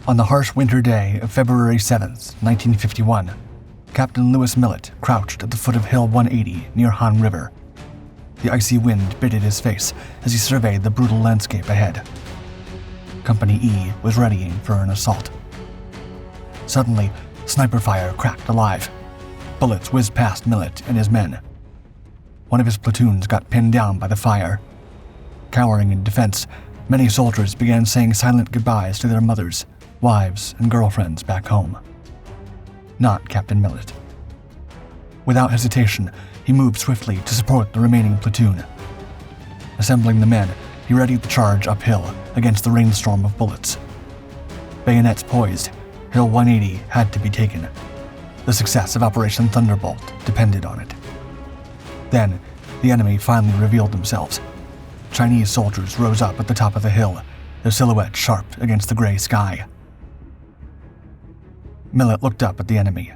On the harsh winter day of February 7th, 1951, Captain Lewis Millett crouched at the foot of Hill 180 near Han River. The icy wind bit at his face as he surveyed the brutal landscape ahead. Company E was readying for an assault. Suddenly, sniper fire cracked alive. Bullets whizzed past Millett and his men. One of his platoons got pinned down by the fire. Cowering in defense, many soldiers began saying silent goodbyes to their mothers, wives, and girlfriends back home. Not Captain Millet. Without hesitation, he moved swiftly to support the remaining platoon. Assembling the men, he readied the charge uphill against the rainstorm of bullets. Bayonets poised, Hill 180 had to be taken. The success of Operation Thunderbolt depended on it. Then, the enemy finally revealed themselves. Chinese soldiers rose up at the top of the hill, their silhouettes sharp against the gray sky. Millet looked up at the enemy.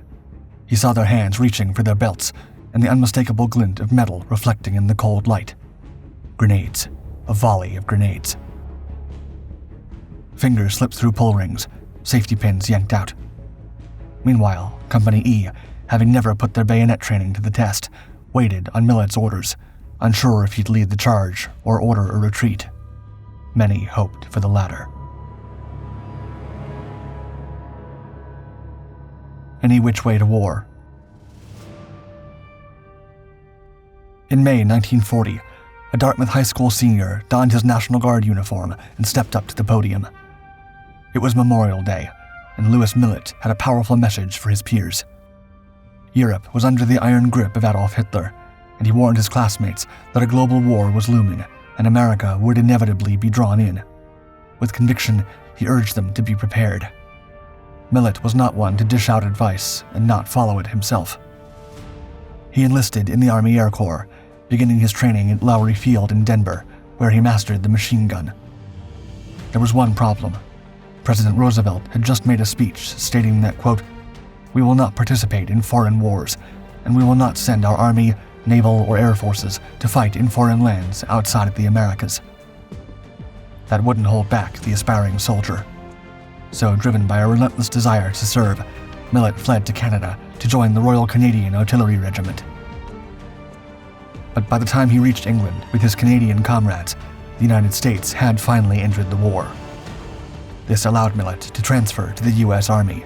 He saw their hands reaching for their belts and the unmistakable glint of metal reflecting in the cold light. Grenades. A volley of grenades. Fingers slipped through pull rings, safety pins yanked out. Meanwhile, Company E, having never put their bayonet training to the test, waited on Millett's orders, unsure if he'd lead the charge or order a retreat. Many hoped for the latter. Any which way to war. In May 1940, a Dartmouth High School senior donned his National Guard uniform and stepped up to the podium. It was Memorial Day, and Lewis Millett had a powerful message for his peers. Europe was under the iron grip of Adolf Hitler, and he warned his classmates that a global war was looming and America would inevitably be drawn in. With conviction, he urged them to be prepared. Millett was not one to dish out advice and not follow it himself. He enlisted in the Army Air Corps, beginning his training at Lowry Field in Denver, where he mastered the machine gun. There was one problem. President Roosevelt had just made a speech stating that, quote, "We will not participate in foreign wars, and we will not send our Army, naval, or air forces to fight in foreign lands outside of the Americas." That wouldn't hold back the aspiring soldier. So, driven by a relentless desire to serve, Millett fled to Canada to join the Royal Canadian Artillery Regiment. But by the time he reached England with his Canadian comrades, the United States had finally entered the war. This allowed Millett to transfer to the U.S. Army.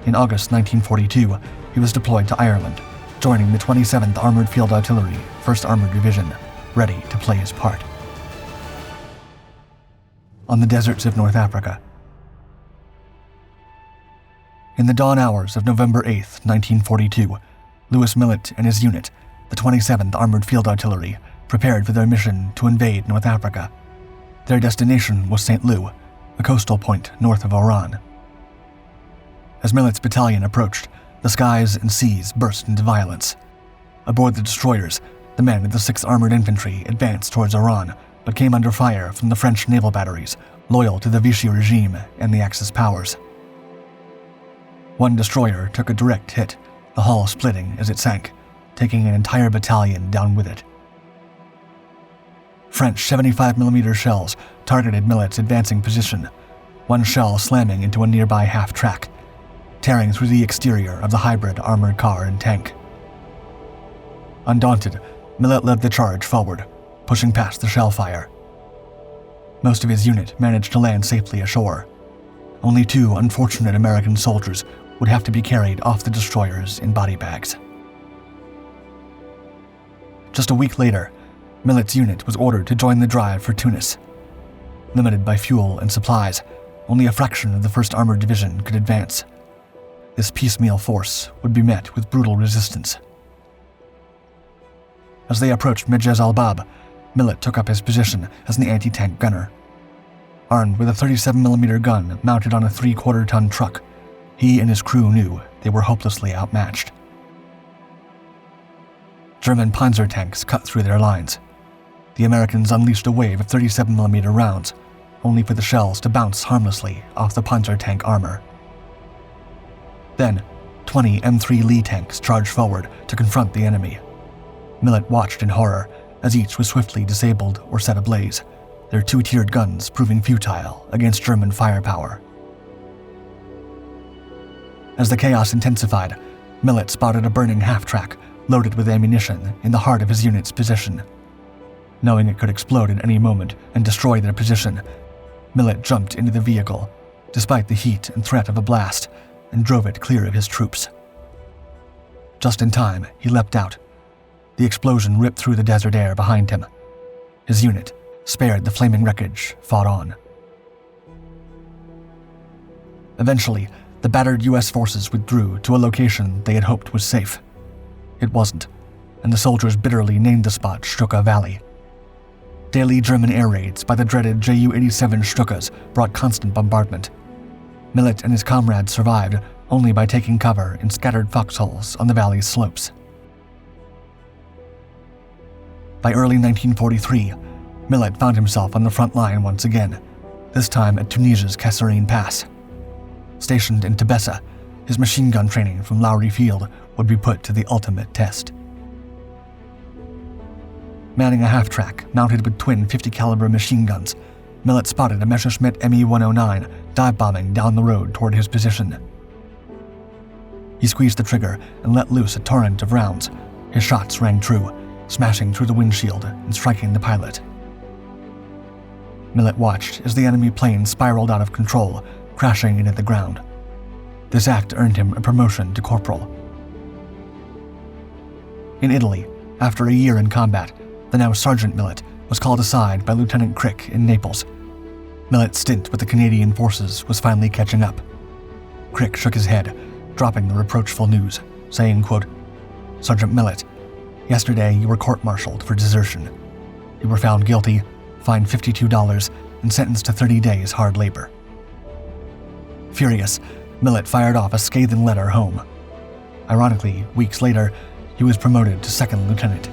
In August 1942, he was deployed to Ireland, joining the 27th Armored Field Artillery, 1st Armored Division, ready to play his part. On the deserts of North Africa. In the dawn hours of November 8, 1942, Lewis Millett and his unit, the 27th Armored Field Artillery, prepared for their mission to invade North Africa. Their destination was St. Lou, a coastal point north of Oran. As Millett's battalion approached, the skies and seas burst into violence. Aboard the destroyers, the men of the 6th Armored Infantry advanced towards Oran, but came under fire from the French naval batteries, loyal to the Vichy regime and the Axis powers. One destroyer took a direct hit, the hull splitting as it sank, taking an entire battalion down with it. French 75mm shells targeted Millett's advancing position, one shell slamming into a nearby half-track, tearing through the exterior of the hybrid armored car and tank. Undaunted, Millett led the charge forward, pushing past the shell fire. Most of his unit managed to land safely ashore. Only 2 unfortunate American soldiers would have to be carried off the destroyers in body bags. Just a week later, Millett's unit was ordered to join the drive for Tunis. Limited by fuel and supplies, only a fraction of the 1st Armored Division could advance. This piecemeal force would be met with brutal resistance. As they approached Medjez al-Bab, Millett took up his position as an anti-tank gunner. Armed with a 37mm gun mounted on a 3/4-ton truck, he and his crew knew they were hopelessly outmatched. German Panzer tanks cut through their lines. The Americans unleashed a wave of 37mm rounds, only for the shells to bounce harmlessly off the Panzer tank armor. Then, 20 M3 Lee tanks charged forward to confront the enemy. Millett watched in horror as each was swiftly disabled or set ablaze, their 2-tiered guns proving futile against German firepower. As the chaos intensified, Millet spotted a burning half-track loaded with ammunition in the heart of his unit's position. Knowing it could explode at any moment and destroy their position, Millet jumped into the vehicle, despite the heat and threat of a blast, and drove it clear of his troops. Just in time, he leapt out. The explosion ripped through the desert air behind him. His unit, spared the flaming wreckage, fought on. Eventually, the battered U.S. forces withdrew to a location they had hoped was safe. It wasn't, and the soldiers bitterly named the spot Stuka Valley. Daily German air raids by the dreaded Ju-87 Stukas brought constant bombardment. Millet and his comrades survived only by taking cover in scattered foxholes on the valley's slopes. By early 1943, Millet found himself on the front line once again, this time at Tunisia's Kasserine Pass. Stationed in Tebessa, his machine gun training from Lowry Field would be put to the ultimate test. Manning a half-track mounted with twin 50-caliber machine guns, Millet spotted a Messerschmitt Me-109 dive-bombing down the road toward his position. He squeezed the trigger and let loose a torrent of rounds. His shots rang true, smashing through the windshield and striking the pilot. Millet watched as the enemy plane spiraled out of control, crashing into the ground. This act earned him a promotion to corporal. In Italy, after a year in combat, the now Sergeant Millet was called aside by Lieutenant Crick in Naples. Millet's stint with the Canadian forces was finally catching up. Crick shook his head, dropping the reproachful news, saying, quote, "Sergeant Millet, yesterday you were court-martialed for desertion. You were found guilty, fined $52, and sentenced to 30 days hard labor." Furious, Millet fired off a scathing letter home. Ironically, weeks later, he was promoted to second lieutenant.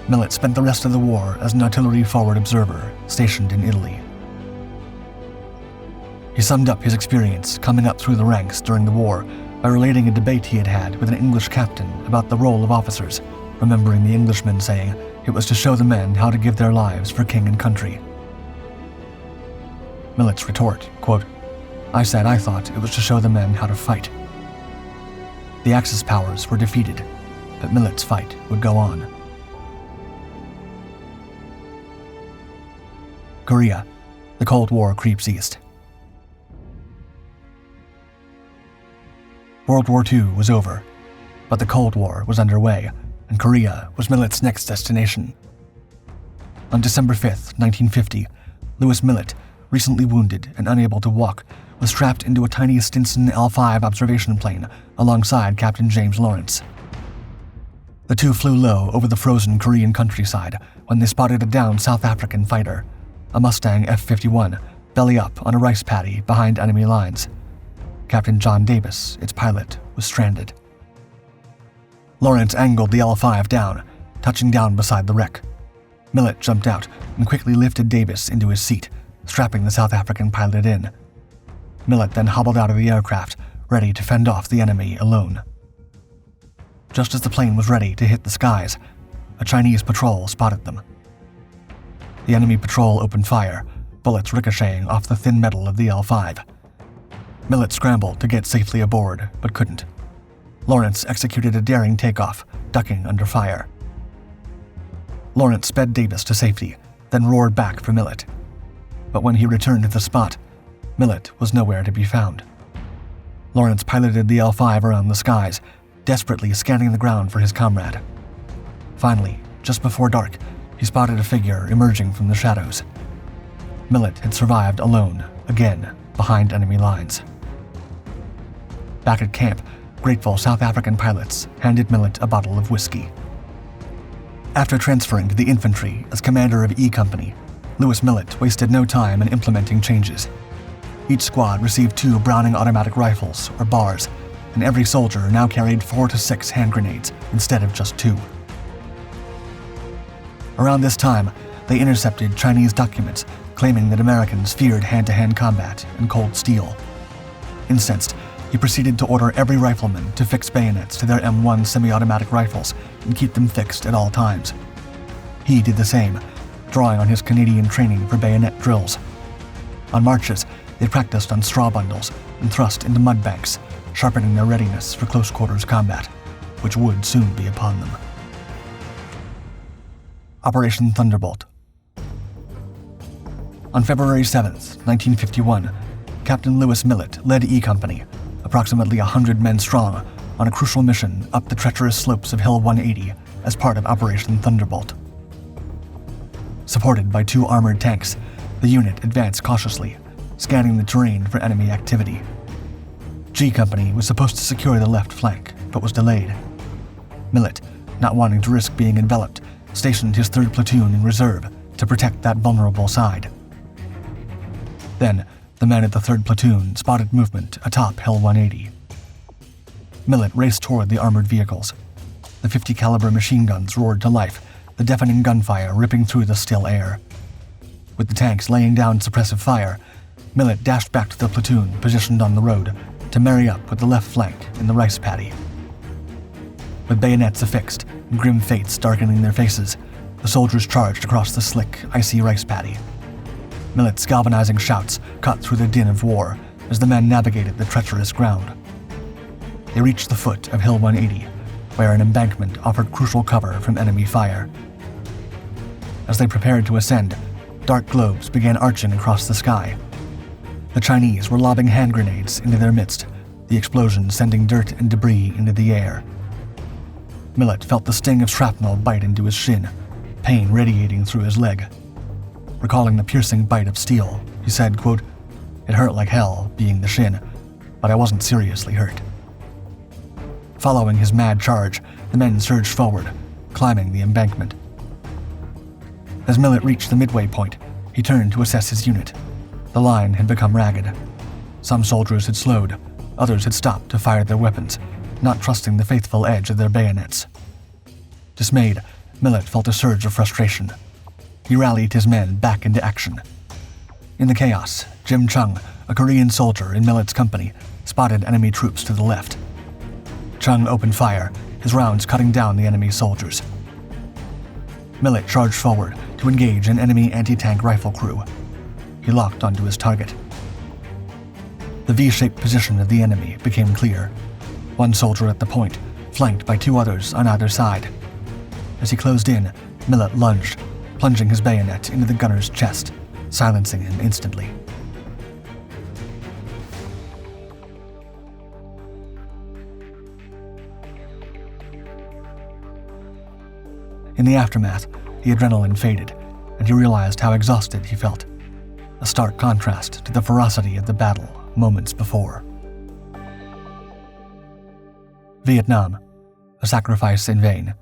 Millet spent the rest of the war as an artillery forward observer stationed in Italy. He summed up his experience coming up through the ranks during the war by relating a debate he had had with an English captain about the role of officers, remembering the Englishman saying it was to show the men how to give their lives for king and country. Millet's retort, quote, "I said I thought it was to show the men how to fight." The Axis powers were defeated, but Millet's fight would go on. Korea. The Cold War creeps east. World War II was over, but the Cold War was underway, and Korea was Millet's next destination. On December 5, 1950, Lewis Millett, recently wounded and unable to walk, was strapped into a tiny Stinson L-5 observation plane alongside Captain James Lawrence. The two flew low over the frozen Korean countryside when they spotted a downed South African fighter, a Mustang F-51, belly up on a rice paddy behind enemy lines. Captain John Davis, its pilot, was stranded. Lawrence angled the L-5 down, touching down beside the wreck. Millett jumped out and quickly lifted Davis into his seat, strapping the South African pilot in. Millett then hobbled out of the aircraft, ready to fend off the enemy alone. Just as the plane was ready to hit the skies, a Chinese patrol spotted them. The enemy patrol opened fire, bullets ricocheting off the thin metal of the L-5. Millett scrambled to get safely aboard, but couldn't. Lawrence executed a daring takeoff, ducking under fire. Lawrence sped Davis to safety, then roared back for Millett. But when he returned to the spot, Millett was nowhere to be found. Lawrence piloted the L-5 around the skies, desperately scanning the ground for his comrade. Finally, just before dark, he spotted a figure emerging from the shadows. Millett had survived alone, again, behind enemy lines. Back at camp, grateful South African pilots handed Millett a bottle of whiskey. After transferring to the infantry as commander of E Company, Lewis Millett wasted no time in implementing changes. Each squad received 2 Browning automatic rifles, or bars, and every soldier now carried 4 to 6 hand grenades instead of just 2. Around this time, they intercepted Chinese documents claiming that Americans feared hand-to-hand combat and cold steel. Incensed, he proceeded to order every rifleman to fix bayonets to their M1 semi-automatic rifles and keep them fixed at all times. He did the same, drawing on his Canadian training for bayonet drills. On marches, they practiced on straw bundles and thrust into mud banks, sharpening their readiness for close-quarters combat, which would soon be upon them. Operation Thunderbolt. On February 7, 1951, Captain Lewis Millett led E Company, approximately 100 men strong, on a crucial mission up the treacherous slopes of Hill 180 as part of Operation Thunderbolt. Supported by 2 armored tanks, the unit advanced cautiously, scanning the terrain for enemy activity. G Company was supposed to secure the left flank, but was delayed. Millett, not wanting to risk being enveloped, stationed his 3rd platoon in reserve to protect that vulnerable side. Then, the men of the 3rd platoon spotted movement atop Hill 180. Millett raced toward the armored vehicles. The 50 caliber machine guns roared to life, the deafening gunfire ripping through the still air. With the tanks laying down suppressive fire, Millett dashed back to the platoon positioned on the road to marry up with the left flank in the rice paddy. With bayonets affixed and grim fates darkening their faces, the soldiers charged across the slick, icy rice paddy. Millett's galvanizing shouts cut through the din of war as the men navigated the treacherous ground. They reached the foot of Hill 180, where an embankment offered crucial cover from enemy fire. As they prepared to ascend, dark globes began arching across the sky. The Chinese were lobbing hand grenades into their midst, the explosion sending dirt and debris into the air. Millett felt the sting of shrapnel bite into his shin, pain radiating through his leg. Recalling the piercing bite of steel, he said, quote, "It hurt like hell, being the shin, but I wasn't seriously hurt." Following his mad charge, the men surged forward, climbing the embankment. As Millett reached the midway point, he turned to assess his unit. The line had become ragged. Some soldiers had slowed, others had stopped to fire their weapons, not trusting the faithful edge of their bayonets. Dismayed, Millett felt a surge of frustration. He rallied his men back into action. In the chaos, Jim Chung, a Korean soldier in Millett's company, spotted enemy troops to the left. Chung opened fire, his rounds cutting down the enemy soldiers. Millett charged forward to engage an enemy anti-tank rifle crew. He locked onto his target. The V-shaped position of the enemy became clear. One soldier at the point, flanked by 2 others on either side. As he closed in, Millett lunged, plunging his bayonet into the gunner's chest, silencing him instantly. In the aftermath, the adrenaline faded, and he realized how exhausted he felt, a stark contrast to the ferocity of the battle moments before. Vietnam, a sacrifice in vain.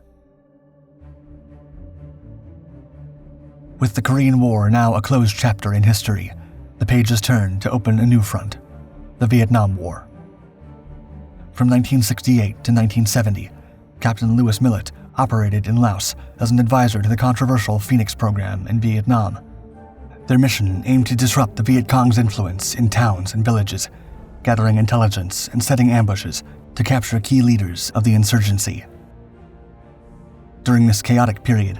With the Korean War now a closed chapter in history, the pages turn to open a new front, the Vietnam War. From 1968 to 1970, Captain Lewis Millett operated in Laos as an advisor to the controversial Phoenix program in Vietnam. Their mission aimed to disrupt the Viet Cong's influence in towns and villages, gathering intelligence and setting ambushes to capture key leaders of the insurgency. During this chaotic period,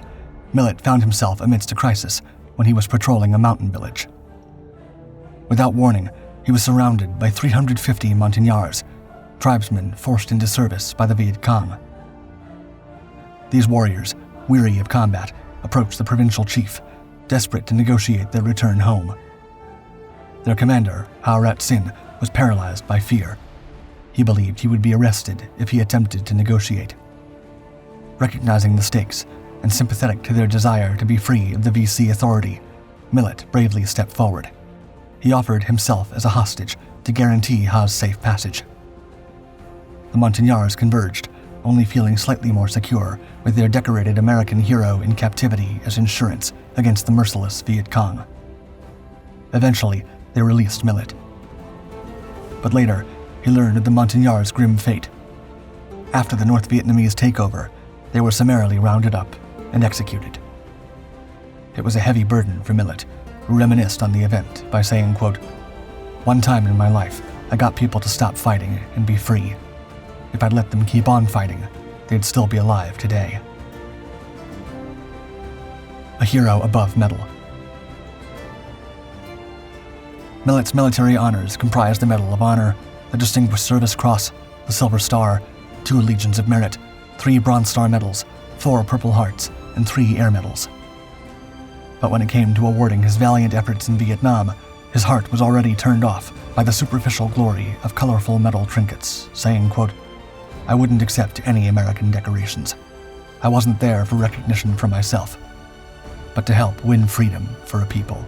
Millett found himself amidst a crisis when he was patrolling a mountain village. Without warning, he was surrounded by 350 Montagnards, tribesmen forced into service by the Viet Cong. These warriors, weary of combat, approached the provincial chief, desperate to negotiate their return home. Their commander, Ha Rat Sin, was paralyzed by fear. He believed he would be arrested if he attempted to negotiate. Recognizing the stakes and sympathetic to their desire to be free of the VC authority, Millett bravely stepped forward. He offered himself as a hostage to guarantee Ha's safe passage. The Montagnards converged, only feeling slightly more secure with their decorated American hero in captivity as insurance against the merciless Viet Cong. Eventually, they released Millett. But later, he learned of the Montagnards' grim fate. After the North Vietnamese takeover, they were summarily rounded up and executed. It was a heavy burden for Millett, who reminisced on the event by saying, quote, "One time in my life, I got people to stop fighting and be free. If I'd let them keep on fighting, they'd still be alive today." A hero above medal. Millett's military honors comprised the Medal of Honor, a Distinguished Service Cross, the Silver Star, 2 Legions of Merit, 3 Bronze Star Medals, 4 Purple Hearts, and 3 Air Medals. But when it came to awarding his valiant efforts in Vietnam, his heart was already turned off by the superficial glory of colorful metal trinkets, saying, quote, "I wouldn't accept any American decorations. I wasn't there for recognition for myself, but to help win freedom for a people."